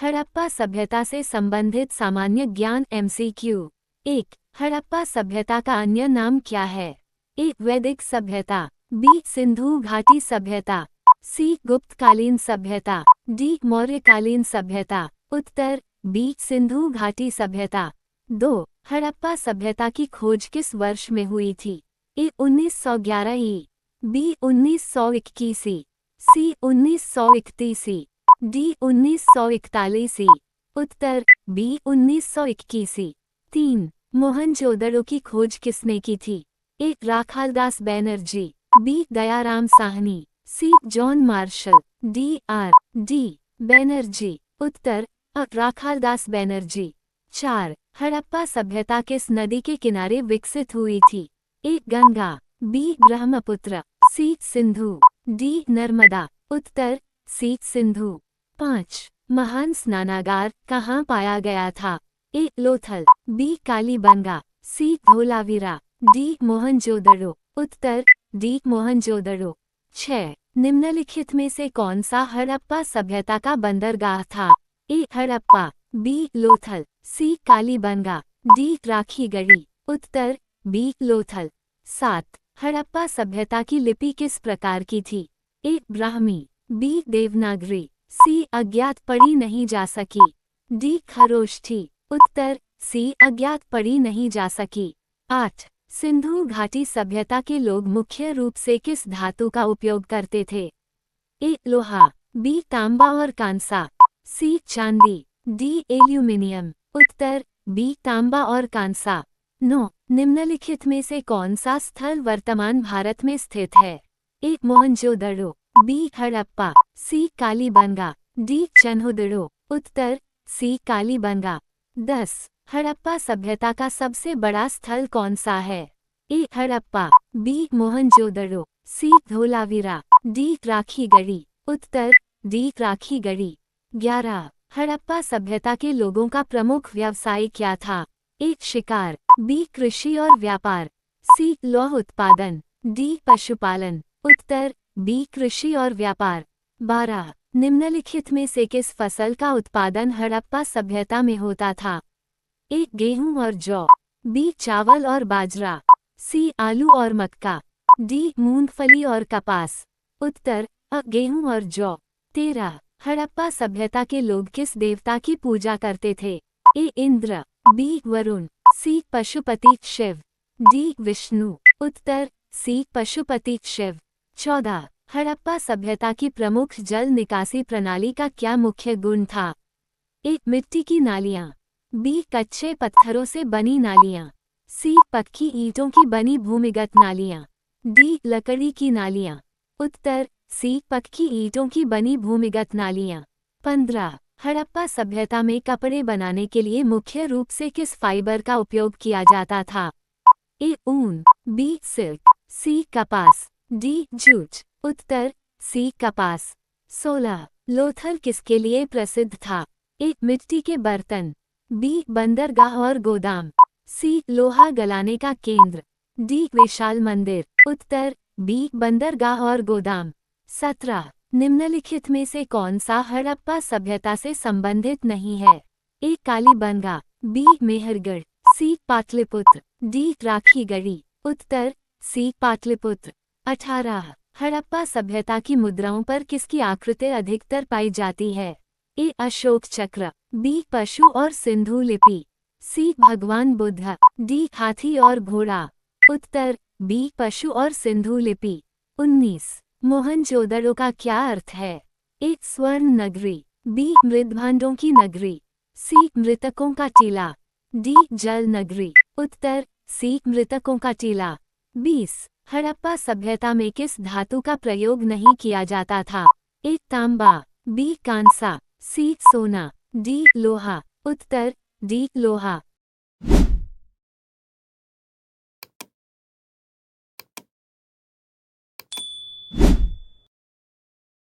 हड़प्पा सभ्यता से संबंधित सामान्य ज्ञान MCQ। 1. हड़प्पा सभ्यता का अन्य नाम क्या है? ए. वैदिक सभ्यता, बी. सिंधु घाटी सभ्यता, सी. गुप्तकालीन सभ्यता, डी. मौर्यकालीन सभ्यता। उत्तर बी. सिंधु घाटी सभ्यता। 2. हड़प्पा सभ्यता की खोज किस वर्ष में हुई थी? ए. 1911 ई, बी. 1921 ई, सी. 1931 ई, डी. 1941 ई। उत्तर बी. 1921 ई। 3. मोहनजोदड़ो की खोज किसने की थी? A. Rakhaldas Banerjee, B. Dayaram Sahni, C. John Marshall, D. D. Banerjee. उत्तर अ. राखालदास बैनर्जी। 4. हड़प्पा सभ्यता किस नदी के किनारे विकसित हुई थी? A. Ganga, B. Brahmaputra, C. Sindhu, D. Narmada. उत्तर सी. सिंधु। 5. महान स्नानागार कहाँ पाया गया था? ए. लोथल, बी. कालीबंगा, सी. धोलावीरा, डी. मोहनजोदड़ो। उत्तर डी. मोहनजोदड़ो। 6. निम्नलिखित में से कौन सा हड़प्पा सभ्यता का बंदरगाह था? ए. हड़प्पा, बी. लोथल, सी. कालीबंगा, डी. राखीगढ़ी। उत्तर बी. लोथल। 7. हड़प्पा सभ्यता की लिपि किस प्रकार की थी? ए. ब्राह्मी, बी. देवनागरी, सी. अज्ञात पढ़ी नहीं जा सकी, डी. खरोष्ठी थी। उत्तर सी. अज्ञात पढ़ी नहीं जा सकी। 8. सिंधु घाटी सभ्यता के लोग मुख्य रूप से किस धातु का उपयोग करते थे? ए. लोहा, बी. तांबा और कांसा, सी. चांदी, डी. एल्यूमिनियम। उत्तर बी. तांबा और कांसा। 9. निम्नलिखित में से कौन सा स्थल वर्तमान भारत में स्थित है? ए. मोहनजोदड़ो, बी. हड़प्पा, सी. कालीबंगा, डी. चन्हुदड़ो। उत्तर सी. कालीबंगा। 10. हड़प्पा सभ्यता का सबसे बड़ा स्थल कौन सा है? ए. हड़प्पा, बी. मोहनजोदड़ो, सी. धोलावीरा, डी. राखीगढ़ी। उत्तर डी. राखीगढ़ी। 11. हड़प्पा सभ्यता के लोगों का प्रमुख व्यवसाय क्या था? ए. शिकार, बी. कृषि और व्यापार, सी. लौह उत्पादन, डी. पशुपालन। उत्तर बी. कृषि और व्यापार। 12. निम्नलिखित में से किस फसल का उत्पादन हड़प्पा सभ्यता में होता था? ए. गेहूं और जौ, बी. चावल और बाजरा, सी. आलू और मक्का, डी. मूंगफली और कपास। उत्तर अ. गेहूं और जौ। 13. हड़प्पा सभ्यता के लोग किस देवता की पूजा करते थे? ए. इंद्र, बी. वरुण, सी. पशुपति शिव, डी. विष्णु। उत्तर सी. पशुपति शिव। 14. हड़प्पा सभ्यता की प्रमुख जल निकासी प्रणाली का क्या मुख्य गुण था? ए. मिट्टी की नालियां, बी. कच्चे पत्थरों से बनी नालियां, सी. पक्की ईंटों की बनी भूमिगत नालियां, डी. लकड़ी की नालियां। उत्तर सी. पक्की ईंटों की बनी भूमिगत नालियां। 15. हड़प्पा सभ्यता में कपड़े बनाने के लिए मुख्य रूप से किस फाइबर का उपयोग किया जाता था? ए. ऊन, बी. सिल्क, सी. कपास, डी. जूट। उत्तर सी. कपास। 16. लोथल किसके लिए प्रसिद्ध था? ए. मिट्टी के बर्तन, बी. बंदरगाह और गोदाम, सी. लोहा गलाने का केंद्र, डी. विशाल मंदिर। उत्तर बी. बंदरगाह और गोदाम। 17. निम्नलिखित में से कौन सा हड़प्पा सभ्यता से संबंधित नहीं है? ए. कालीबंगा, बी. मेहरगढ़, सी. पाटलिपुत्र, डी. राखीगढ़ी। उत्तर सी. पाटलिपुत्र। 18. हड़प्पा सभ्यता की मुद्राओं पर किसकी आकृति अधिकतर पाई जाती है? ए. अशोक चक्र, बी. पशु और सिंधु लिपि, सी. भगवान बुद्ध, डी. हाथी और घोड़ा। उत्तर बी. पशु और सिंधु लिपि। 19. मोहनजोदड़ो का क्या अर्थ है? ए. स्वर्ण नगरी, बी. मृदभांडों की नगरी, सी. मृतकों का टीला, डी. जल नगरी। उत्तर सी. मृतकों का टीला। 20. हड़प्पा सभ्यता में किस धातु का प्रयोग नहीं किया जाता था? ए. तांबा, बी. कांसा, सी. सोना, डी. लोहा। उत्तर डी. लोहा।